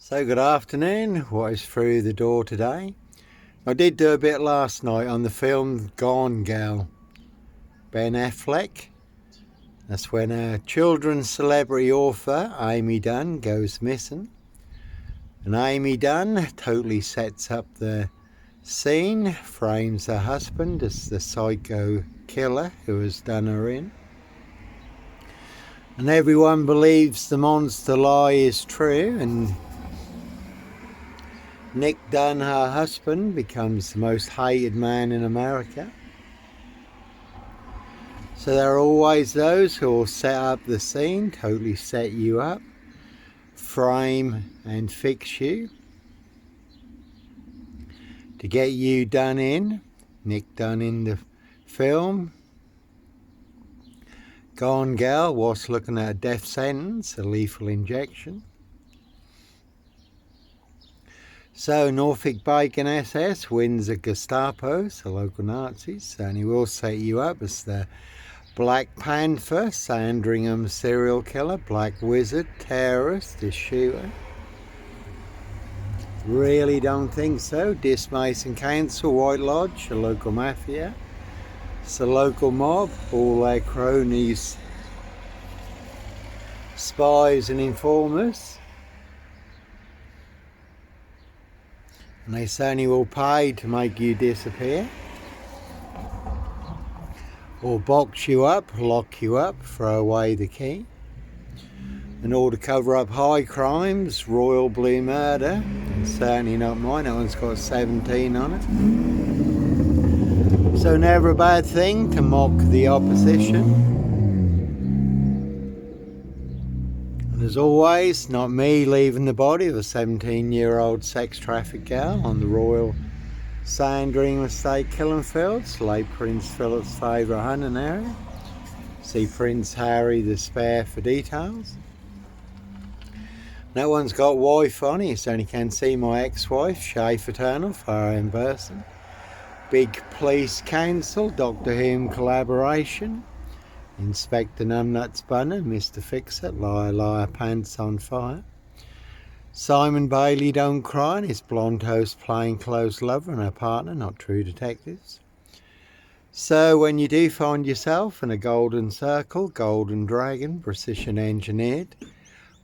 So good afternoon, what is through the door today? I did do a bit last night on the film Gone Girl, Ben Affleck. That's when a children's celebrity author, Amy Dunn, goes missing. And Amy Dunn totally sets up the scene, frames her husband as the psycho killer who has done her in. And everyone believes the monster lie is true, and Nick Dunn, her husband, becomes the most hated man in America. So there are always those who will set up the scene, totally set you up, frame and fix you to get you done in. Nick Dunn in the film Gone Girl was looking at a death sentence, a lethal injection. So Norfolk Bacon SS wins the Gestapos, the local Nazis, and he will set you up as the Black Panther, Sandringham serial killer, Black Wizard, terrorist, the shooter. Really don't think so. Dismason Council, White Lodge, the local mafia. It's the local mob, all their cronies, spies and informers. And they certainly will pay to make you disappear, or box you up, lock you up, throw away the key. In order to cover up high crimes, royal blue murder, and certainly not mine, that one's got 17 on it. So never a bad thing to mock the opposition. As always, not me leaving the body of a 17-year-old sex trafficked girl on the Royal Sandringham Estate killing fields, late Prince Philip's favourite hunting area. See Prince Harry the Spare for details. No one's got wife on it, so only can see my ex-wife, Schaay Fraternal, far in Burston. Big police council, Dr. Hume collaboration. Inspector Numbnuts Bunner, Mr. Fix-It, Liar Liar Pants on Fire. Simon Bailey Don't Cry and his blonde host plainclothes lover and her partner, not true detectives. So when you do find yourself in a golden circle, golden dragon, precision engineered,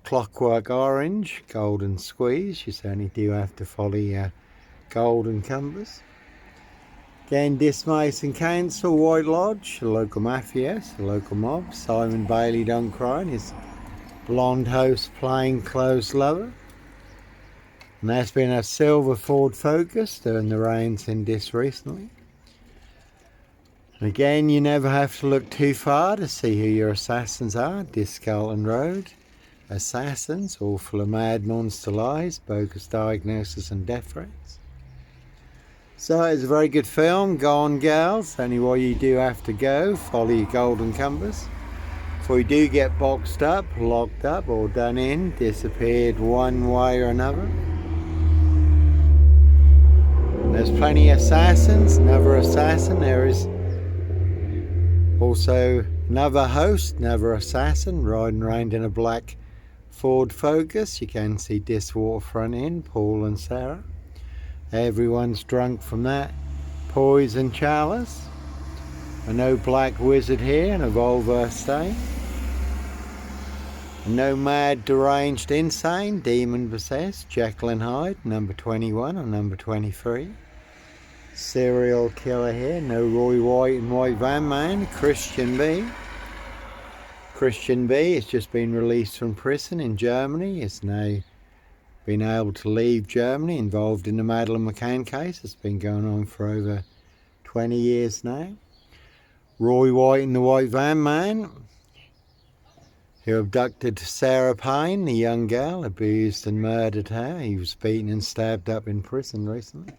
clockwork orange, golden squeeze, you certainly do have to follow your golden compass. Again, Dismason Council, White Lodge, the local mafia, the local mob, Simon Bailey Don't Cry and his blonde host plainclothes lover. And there's been a silver Ford Focus doing the reins in this recently. And again, you never have to look too far to see who your assassins are. Discalton Road, assassins, all full of mad monster lies, bogus diagnosis and death threats. So it's a very good film, Gone Girls. Anyway, you do have to go, follow your golden compass. Before you do get boxed up, locked up, or done in, disappeared one way or another. There's plenty of assassins, another assassin. There is also another host, another assassin, riding around in a black Ford Focus. You can see this waterfront inn, Paul and Sarah. Everyone's drunk from that poison chalice. And no black wizard here in a Volvo state. And no mad, deranged, insane, demon possessed Jekyll and Hyde, number 21 or number 23. Serial killer here, no Roy White and White Van Man, Christian B. Christian B has just been released from prison in Germany. Is now been able to leave Germany, involved in the Madeleine McCann case. It's been going on for over 20 years now. Roy White and the White Van Man, who abducted Sarah Payne, the young girl, abused and murdered her. He was beaten and stabbed up in prison recently.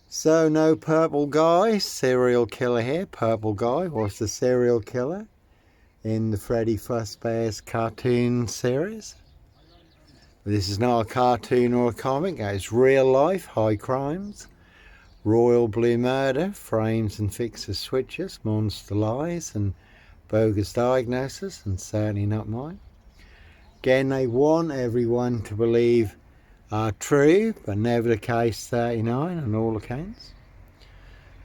So no Purple Guy, serial killer here. Purple Guy was the serial killer in the Freddy Fazbear's cartoon series. This is not a cartoon or a comic, it's real life, high crimes, royal blue murder, frames and fixes switches, monster lies and bogus diagnosis, and certainly not mine. Again, they want everyone to believe are true, but never the case 39 on all accounts.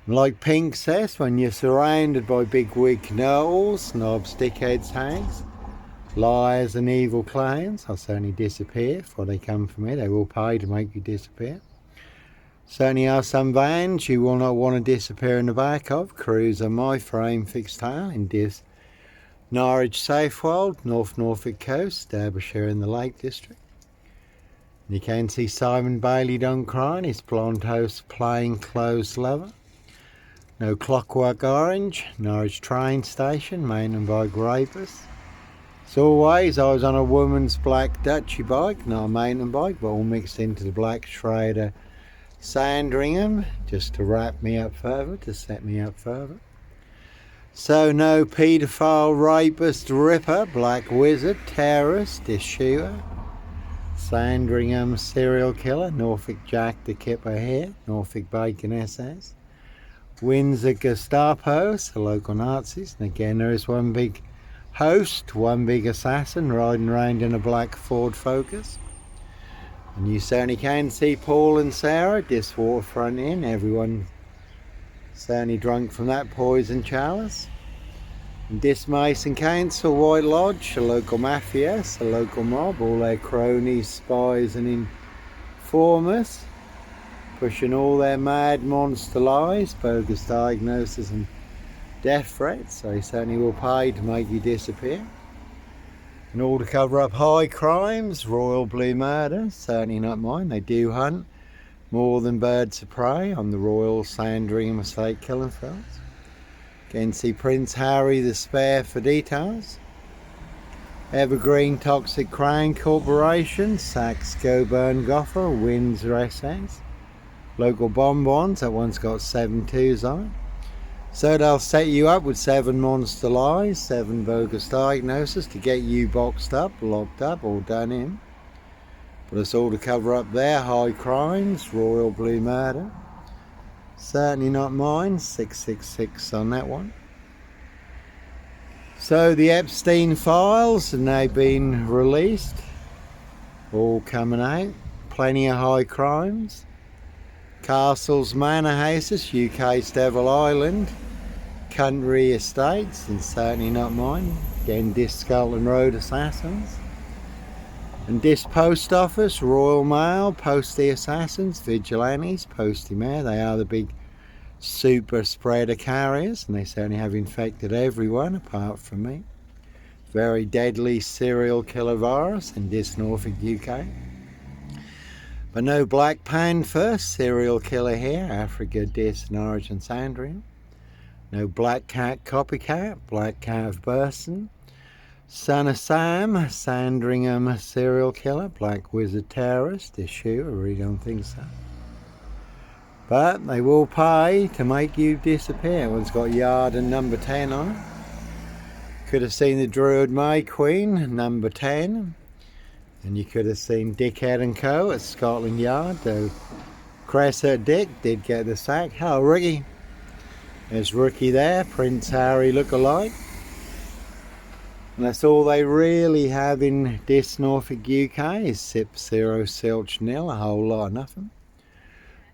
Like Pink says, when you're surrounded by big wig knowles, snobs, dickheads, hags, liars and evil clowns, I'll certainly disappear before they come for me. They will pay to make you disappear. Certainly are some vans you will not want to disappear in the back of. Cruise on my frame fixed tail in this Norwich Southwold, North Norfolk coast, Derbyshire in the Lake District. And you can see Simon Bailey done crying, his blonde host plain clothes lover. No Clockwork Orange, Norwich train station, mountain bike rapist. As always, I was on a woman's black Dutchy bike, not a mountain bike, but all mixed into the black Schrader Sandringham, just to wrap me up further, to set me up further. So no paedophile, rapist, ripper, black wizard, terrorist, issuer, Sandringham serial killer, Norfolk Jack the Kipper here, Norfolk Bacon SS, Windsor Gestapos, the local Nazis, and again there is one big host, one big assassin riding around in a black Ford Focus. And you certainly can see Paul and Sarah, this waterfront inn, everyone certainly drunk from that poison chalice. And this Mason Council, White Lodge, the local mafia, the local mob, all their cronies, spies and informers, pushing all their mad monster lies, bogus diagnoses and death threats. They certainly will pay to make you disappear. And all to cover up high crimes, royal blue murder, certainly not mine. They do hunt more than birds of prey on the royal Sandringham estate killing fields. Again, see Prince Harry the Spare for details. Evergreen Toxic Crown Corporation, Saks Coburn Goffer, Windsor SS. Local bonbons, that one's got 7 2s on it. So they'll set you up with 7 monster lies, 7 bogus diagnoses to get you boxed up, locked up, or done in. But it's all to cover up their high crimes, royal blue murder. Certainly not mine, 666 on that one. So the Epstein files have now been released, all coming out, plenty of high crimes. Castles, manor houses, UK's Devil Island, country estates, and certainly not mine. Again, this Scotland Road assassins. And this post office, Royal Mail, Postie assassins, Vigilantes, Postie Mayor, they are the big super spreader carriers, and they certainly have infected everyone apart from me. Very deadly serial killer virus in this Norfolk, UK. But no Black Panther, serial killer here, Africa, Dis, Norwich and Sandringham. No Black Cat copycat, Black Cat of Burston. Son of Sam, Sandringham serial killer, Black Wizard terrorist, issue, I really don't think so. But they will pay to make you disappear. One's got yard and number 10 on it. Could have seen the Druid May Queen, number 10. And you could have seen Dickhead and Co. at Scotland Yard, though Cresser Dick did get the sack. Hello, Ricky. There's Rookie there, Prince Harry look-alike. And that's all they really have in this Norfolk, UK is Sip 0 Silch nil, a whole lot of nothing.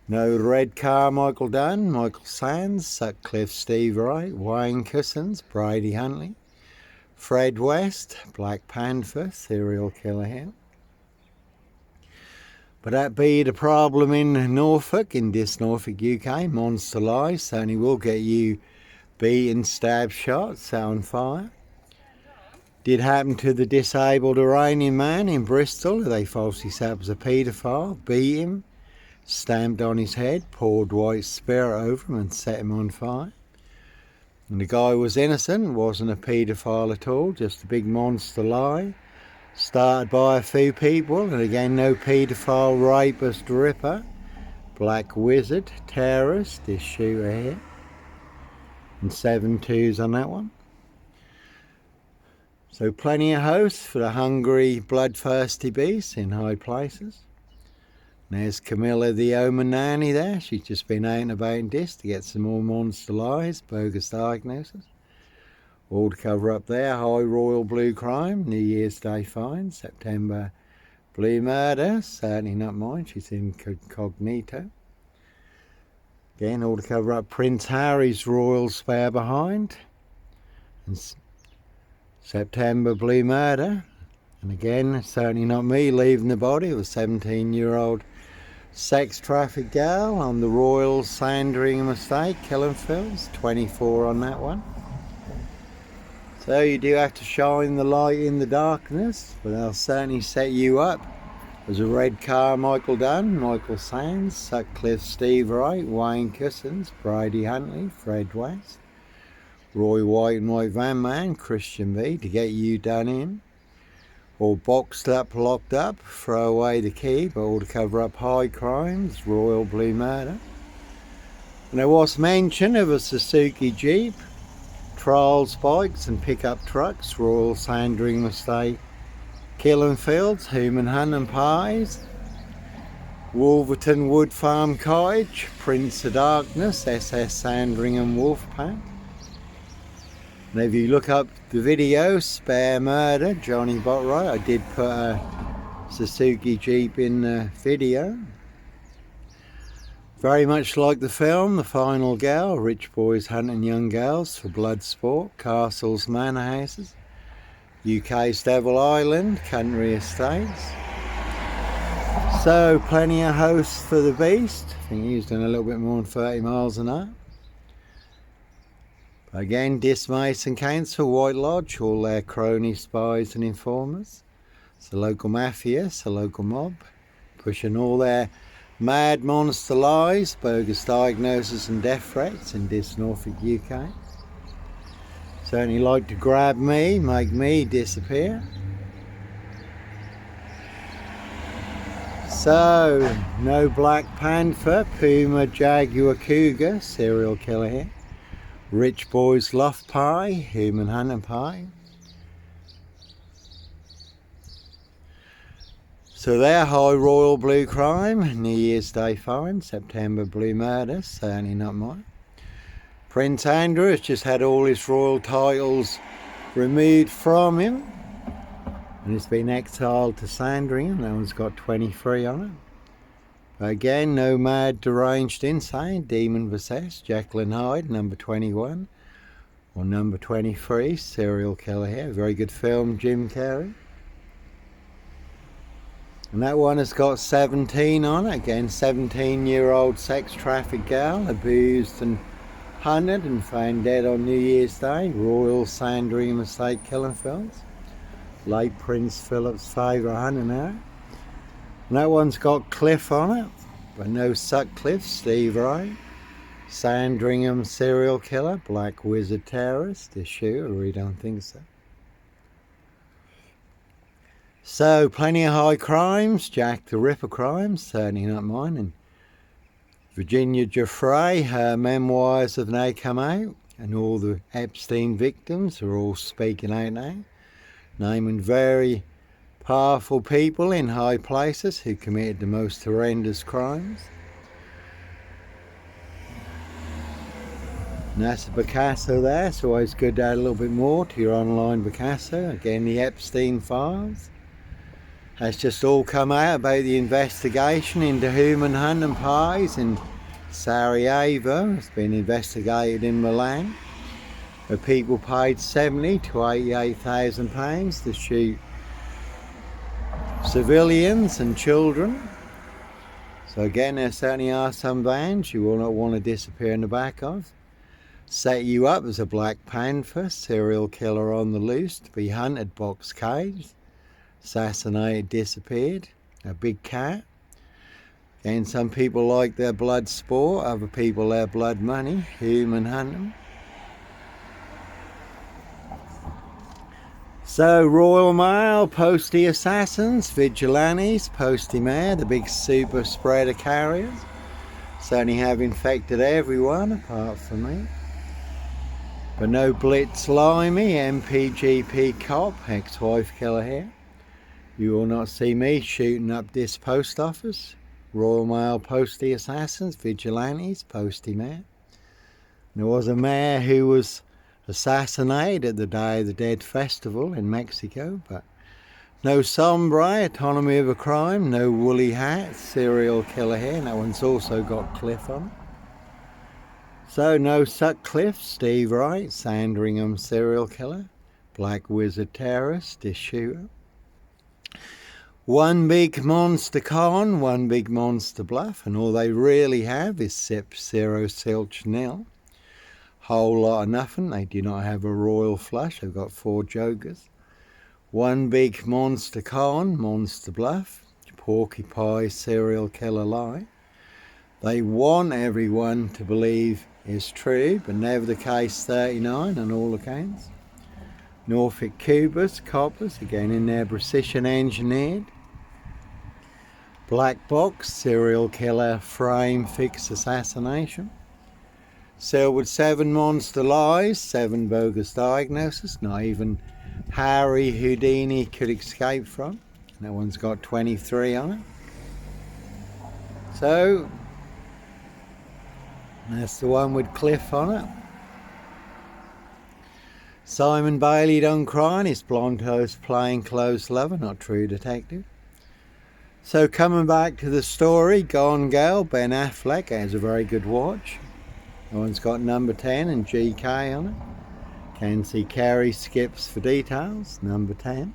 No Red Carmichael Dunn, Michael Sands, Sutcliffe Steve Wright, Wayne Cousins, Brady Huntley. Fred West, Black Panther, serial killer here. But that be the problem in Norfolk, in this Norfolk, UK. Monster lies certainly will get you beaten, stabbed, shot, set on fire. Did happen to the disabled Iranian man in Bristol. They falsely said it was a paedophile, beat him, stamped on his head, poured white spirit over him and set him on fire. And the guy was innocent, wasn't a paedophile at all, just a big monster lie. Started by a few people, and again, no paedophile, rapist, ripper, black wizard, terrorist, this shooter here. And 7 2s on that one. So plenty of hosts for the hungry, bloodthirsty beasts in high places. And there's Camilla the Omen Nanny there. She's just been out and about in this to get some more monster lies, bogus diagnosis. All to cover up there. High royal blue crime, New Year's Day fine, September Blue Murder, certainly not mine, she's incognito. Again, all to cover up Prince Harry's royal spare behind. And September Blue Murder. And again, certainly not me leaving the body of a 17-year-old sex trafficked girl on the Royal Sandringham estate, Killenfields, 24 on that one. So you do have to shine the light in the darkness, but they'll certainly set you up. There's a red car, Michael Dunn, Michael Sands, Sutcliffe, Steve Wright, Wayne Cousins, Brady Huntley, Fred West, Roy White and White Van Man, Christian V, to get you done in. All boxed up, locked up, throw away the key, but all to cover up high crimes, Royal Blue Murder. And there was mention of a Suzuki Jeep, trials bikes and pickup trucks, Royal Sandringham Estate, Killenfields, Hume and Hunt and Pies, Wolverton Wood Farm Cottage, Prince of Darkness, SS Sandringham Wolfpack. And if you look up the video, Spare Murder, Johnny Botwright, I did put a Suzuki Jeep in the video. Very much like the film, The Final Girl, rich boys hunting young girls for blood sport, castles, manor houses, UK's Devil Island, country estates. So plenty of hosts for the beast. I think he's done a little bit more than 30 miles an hour. Again, Dismason Council, White Lodge, all their cronies, spies and informers. It's the local mafia, it's the local mob, pushing all their mad monster lies, bogus diagnosis and death threats in this Norfolk, UK. Certainly like to grab me, make me disappear. So, no Black Panther, Puma, Jaguar, Cougar, serial killer here. Rich Boys Loft Pie, Human Hunt and Pie. So there, High Royal Blue Crime, New Year's Day Fine, September Blue Murder, certainly not mine. Prince Andrew has just had all his royal titles removed from him. And he's been exiled to Sandringham, that one's got 23 on it. Again, no mad, deranged, insane, demon possessed, Jekyll and Hyde, number 21, or number 23, serial killer here. Very good film, Jim Carrey. And that one has got 17 on it. Again, 17-year-old sex trafficked girl, abused and hunted and found dead on New Year's Day, Royal Sandringham Estate, Killenfields. Late Prince Philip's favourite hunting area. And that one's got Cliff on it, but no Sutcliffe, Steve Wright. Sandringham serial killer, Black Wizard terrorist, issue, I really don't think so. So, plenty of high crimes, Jack the Ripper crimes, certainly not mine. And Virginia Giuffre, her memoirs have now come out, and all the Epstein victims are all speaking out now, naming very powerful people in high places who committed the most horrendous crimes. And that's a Picasso there, it's always good to add a little bit more to your online Picasso. Again, the Epstein files. Has just all come out about the investigation into human hunt and pies in Sarajevo. It's been investigated in Milan, where people paid £70,000 to £88,000 to shoot civilians and children. So again, there certainly are some vans you will not want to disappear in the back of. Set you up as a Black Panther, serial killer on the loose, to be hunted, box caged, assassinated, disappeared, a big cat. Again, some people like their blood sport, other people their blood money, human hunting. So, Royal Mail, Postie assassins, Vigilantes, Postie Mayor, the big super spreader carriers. Certainly have infected everyone apart from me. But no Blitz Limey, MPGP cop, ex-wife killer here. You will not see me shooting up this post office. Royal Mail, Postie assassins, Vigilantes, Postie Mayor. There was a mayor who was assassinated at the Day of the Dead festival in Mexico, but No sombre, autonomy of a crime. No woolly hat, serial killer here. And that one's also got Cliff on it. So no Sutcliffe, Steve Wright, Sandringham serial killer. Black Wizard terrorist, this shooter. One big monster con, one big monster bluff, and all they really have is sip 0 silch nil. Whole lot of nothing. They do not have a royal flush. They've got 4 jokers. One big monster con, monster bluff, porky pie serial killer lie. They want everyone to believe is true, but never the case 39 on all accounts. Norfolk Cubers, coppers, again in there precision engineered. Black box, serial killer, frame, fix, assassination. Selwood 7 monster lies, 7 bogus diagnosis, not even Harry Houdini could escape from. That one's got 23 on it. So, that's the one with Cliff on it. Simon Bailey done crying, his blonde host plain clothes lover, not true detective. So coming back to the story, Gone Girl, Ben Affleck has a very good watch. That one's got number 10 and GK on it. Can see Carrie skips for details, number 10.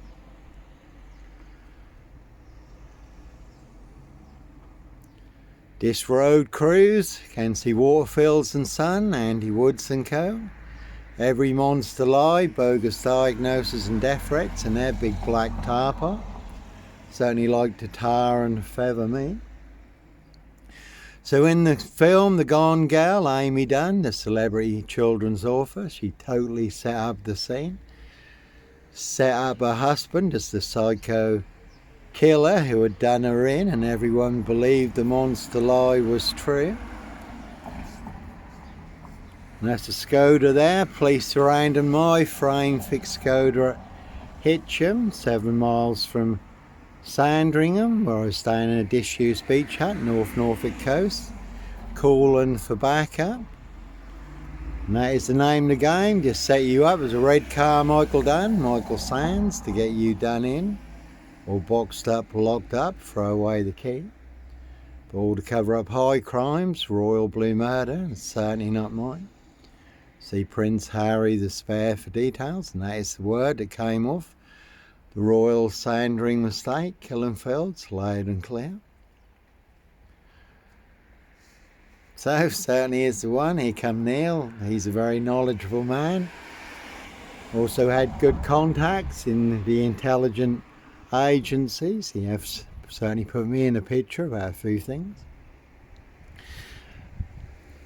This Road Cruise, can see Waterfields and Son, Andy Woods and Co. Every Monster Lie, bogus diagnosis and death threats, and their big black tar pot. Certainly like to tar and feather me. So in the film, The Gone Girl, Amy Dunn, the celebrity children's author, she totally set up the scene. Set up her husband as the psycho killer who had done her in, and everyone believed the monster lie was true. And that's the Skoda there, police surrounding my frame fixed Skoda at Hitcham, 7 miles from Sandringham, where I was staying in a disused beach hut, North Norfolk coast, calling for backup. And that is the name of the game, just set you up as a red car Michael Dunn, Michael Sands, to get you done in, or boxed up, locked up, throw away the key. But all to cover up high crimes, royal blue murder, and certainly not mine. See Prince Harry the Spare for details, and that is the word that came off the Royal Sandringham Estate, Killenfields, loud and clear. So certainly is the one. Here come Neil. He's a very knowledgeable man. Also had good contacts in the intelligent agencies. He has certainly put me in a picture about a few things.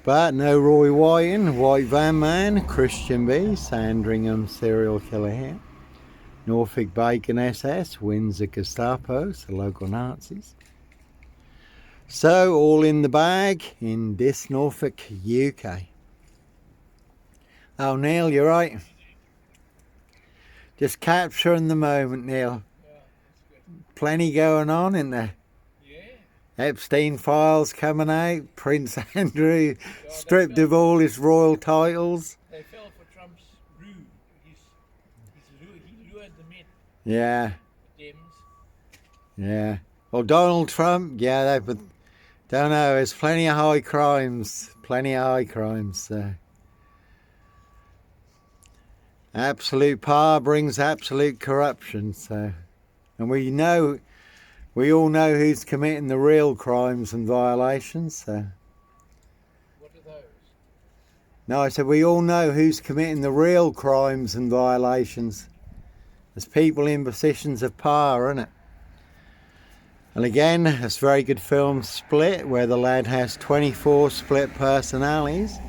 But no Roy Whiten, White Van Man, Christian B, Sandringham serial killer here. Norfolk Bacon SS, Windsor Gestapos, the local Nazis. So, all in the bag in this Norfolk, UK. Oh, Neil, you're right. Just capturing the moment, Neil. Yeah, that's good. Plenty going on in there. Yeah. Epstein files coming out, Prince Andrew stripped of all his royal titles. They fell for Trump's ruse. He lured them in. Yeah. The Dems. Yeah. Well, Donald Trump, yeah, but don't know. There's plenty of high crimes. Absolute power brings absolute corruption. So, and we all know who's committing the real crimes and violations. So. What are those? No, I said we all know who's committing the real crimes and violations. There's people in positions of power, isn't it? And again, this very good film Split, where the lad has 24 split personalities,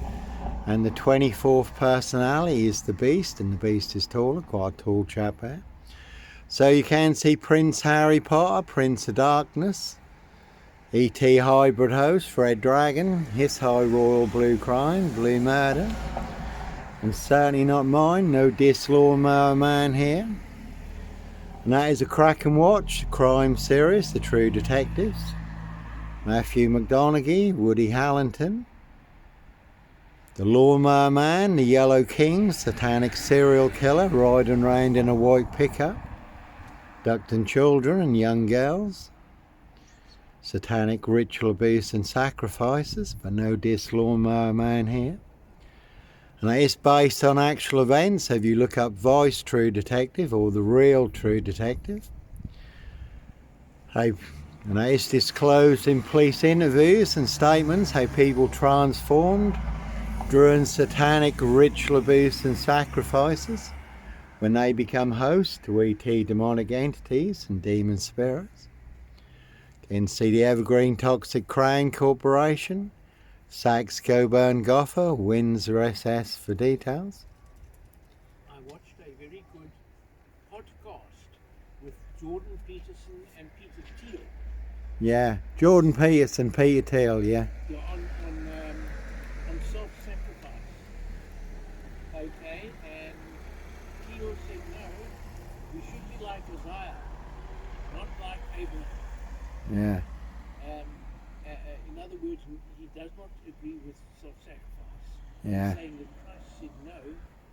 and the 24th personality is the Beast, and the Beast is taller, quite a tall chap there. So you can see Prince Harry Potter, Prince of Darkness, E.T. hybrid host, Fred Dragon, his high royal blue crime, blue murder, and certainly not mine, no Dis Lawnmower Man here. And that is a cracking watch, crime series, The True Detectives. Matthew McConaughey, Woody Harrelson, The Lawnmower Man, The Yellow King, satanic serial killer riding around in a white pickup. abducting children and young girls, satanic ritual abuse and sacrifices, but no diss lawnmower man here. And it's based on actual events. If you look up Vice True Detective or The Real True Detective, and it's disclosed in police interviews and statements how people transformed during satanic ritual abuse and sacrifices when they become hosts to ET demonic entities and demon spirits. You can see the Evergreen Toxic Crane Corporation, Sachs Coburn Gopher, Windsor SS for details. I watched a very good podcast with Jordan Peterson and Peter Thiel. Yeah, Jordan Peterson, Peter Thiel, yeah. Yeah, on self-sacrifice. Okay, and Thiel said no, we should be like Uzziah, not like Abraham. Yeah. In other words, he does not agree with self-sacrifice. Yeah. He's saying that Christ said no,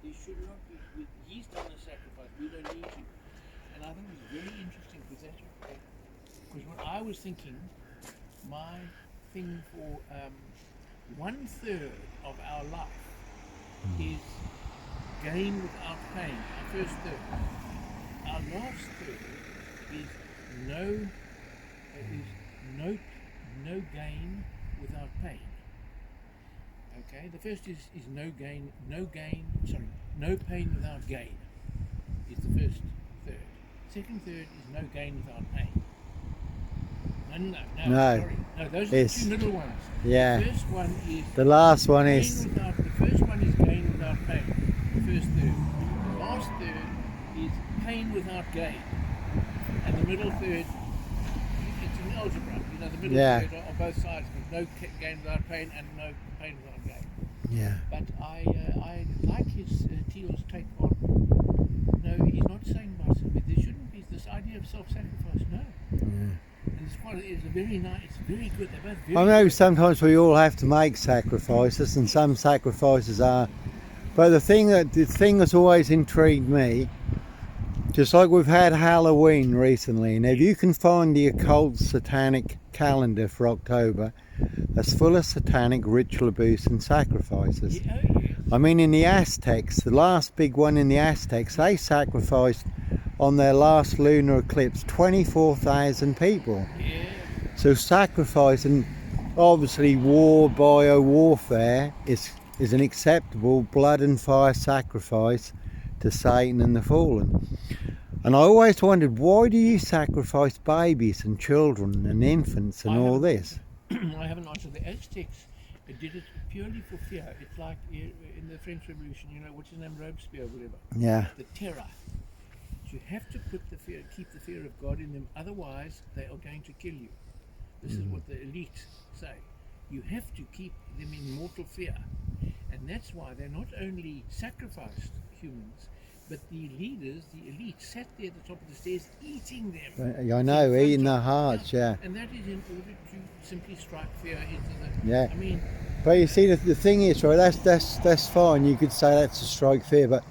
there should not be. He's done the sacrifice, we don't need to. And I think it's very interesting because what I was thinking, my thing for 1/3 of our life is gain without pain. Our first third. Our last third is no gain without pain. Okay, the first is no pain without gain is the first third. Second third is no gain without pain. No, sorry. No, those are the two middle ones. Yeah. The first one is the last one gain is without, the first one is gain without pain. The first third. The last third is pain without gain. And the middle third, it's in algebra. You know, the middle third on both sides, with no gain without pain and no pain without gain. yeah. But I like his Thiel's take on. No, he's not saying by there shouldn't be this idea of self-sacrifice. No. Yeah. And it's a very nice. It's very good. They're both very. I know good. sometimes we all have to make sacrifices, and some sacrifices are. But the thing that's always intrigued me, just like we've had Halloween recently, and if you can find the occult satanic calendar for October, that's full of satanic ritual abuse and sacrifices. Yeah, yes. I mean, in the Aztecs, the last big one in the Aztecs, they sacrificed on their last lunar eclipse 24,000 people. Yeah. So sacrifice, and obviously bio warfare is an acceptable blood and fire sacrifice to Satan and the fallen. And I always wondered, why do you sacrifice babies and children and infants and all this? I haven't answered. The Aztecs did it purely for fear. It's like in the French Revolution, you know, what's his name, Robespierre, whatever. Yeah. The terror. You have to keep the fear of God in them, otherwise they are going to kill you. This is what the elite say. You have to keep them in mortal fear. And that's why they not only sacrificed humans, but the leaders, the elite, sat there at the top of the stairs eating them. I know, eating their hearts, yeah. And that is in order to simply strike fear into the... Yeah. I mean... But you see, the thing is, right, that's fine. You could say that's to strike fear, but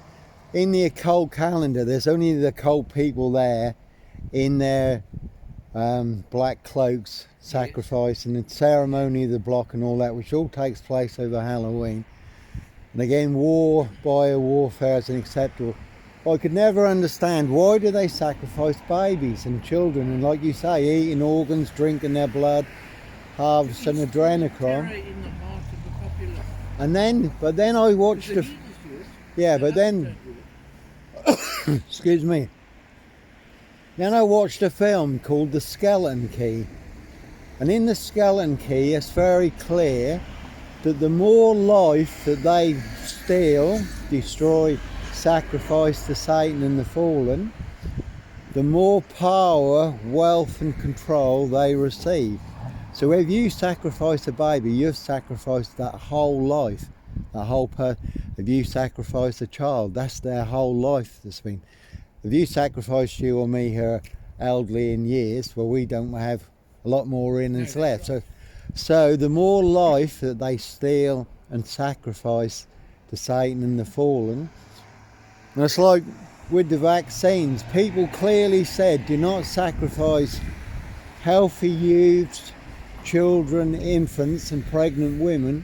in the occult calendar, there's only the occult people there in their black cloaks, sacrificing the ceremony of the block and all that, which all takes place over Halloween. And again, bio warfare is unacceptable. I could never understand, why do they sacrifice babies and children, and like you say, eating organs, drinking their blood, harvesting adrenochrome. Terror in the heart of the populace. And but then I watched The leaders do it, yeah, the but others then don't do it. excuse me. Then I watched a film called The Skeleton Key, and in The Skeleton Key it's very clear that the more life that they steal, destroy, sacrifice to Satan and the fallen, the more power, wealth and control they receive. So if you sacrifice a baby, you've sacrificed that whole life, that whole if you sacrifice a child, that's their whole life that's been. If you sacrifice you or me who are elderly in years, well, we don't have a lot more innings left. So the more life that they steal and sacrifice to Satan and the fallen, and it's like with the vaccines, people clearly said do not sacrifice healthy youths, children, infants and pregnant women.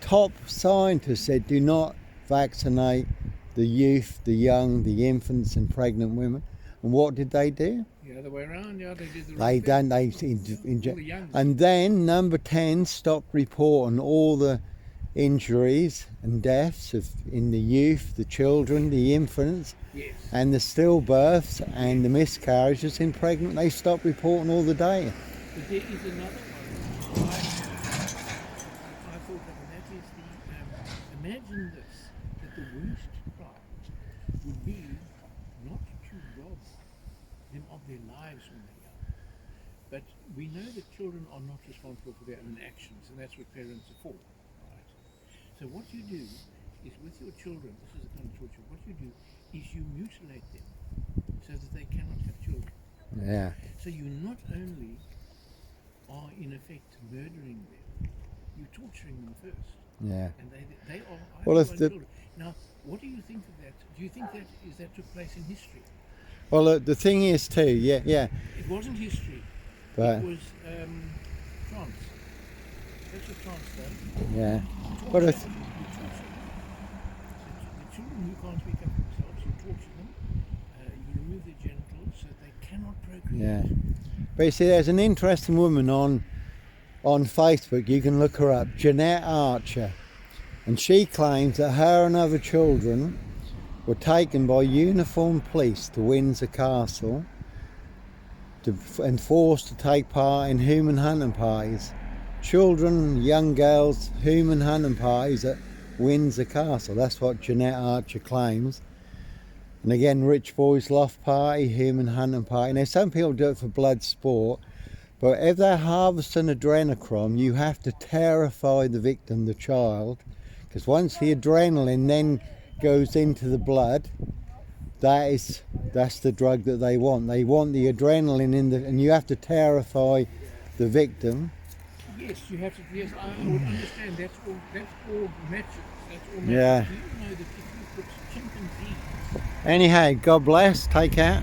Top scientists said do not vaccinate the youth, the young, the infants and pregnant women. And what did they do? The other way around, yeah, they did the They right done. thing. They All the youngs. and then number 10 stopped reporting all the injuries and deaths in the youth, the children, the infants, Yes. and the stillbirths and the miscarriages in pregnant. They stopped reporting all the data. But there is another one. I thought of, and that is the imagine this, that the worst crime would be not to rob them of their lives when they're young. But we know that children are not responsible for their own actions, and that's what parents are for, right? So what you do is with your children, this is the kind of torture, what you do is you mutilate them so that they cannot have children. Yeah. So you not only are in effect murdering them, you're torturing them first. Yeah. And they are Well, if children. Now, what do you think of that? Do you think that took place in history? Well, the thing is too, yeah. It wasn't history. But It was France. That's what France done. yeah. You But torture it's, them. So the children who can't speak up for themselves, you torture them. You remove their genitals so they cannot procreate. yeah. But you see, there's an interesting woman on Facebook. You can look her up, Jeanette Archer, and she claims that her and other children were taken by uniformed police to Windsor Castle and forced to take part in human hunting parties. Children, young girls, human hunting parties at Windsor Castle. That's what Jeanette Archer claims. And again, rich boys loft party, human hunting party. Now, some people do it for blood sport, but if they're harvesting adrenochrome, you have to terrify the victim, the child, because once the adrenaline then goes into the blood, that's the drug that they want. They want the adrenaline and you have to terrify the victim. Yes, you have to. Yes, I would understand. That's all matches. That's all matches. Yeah. Do you know that if you put chimpanzees Anyhow, God bless. Take care.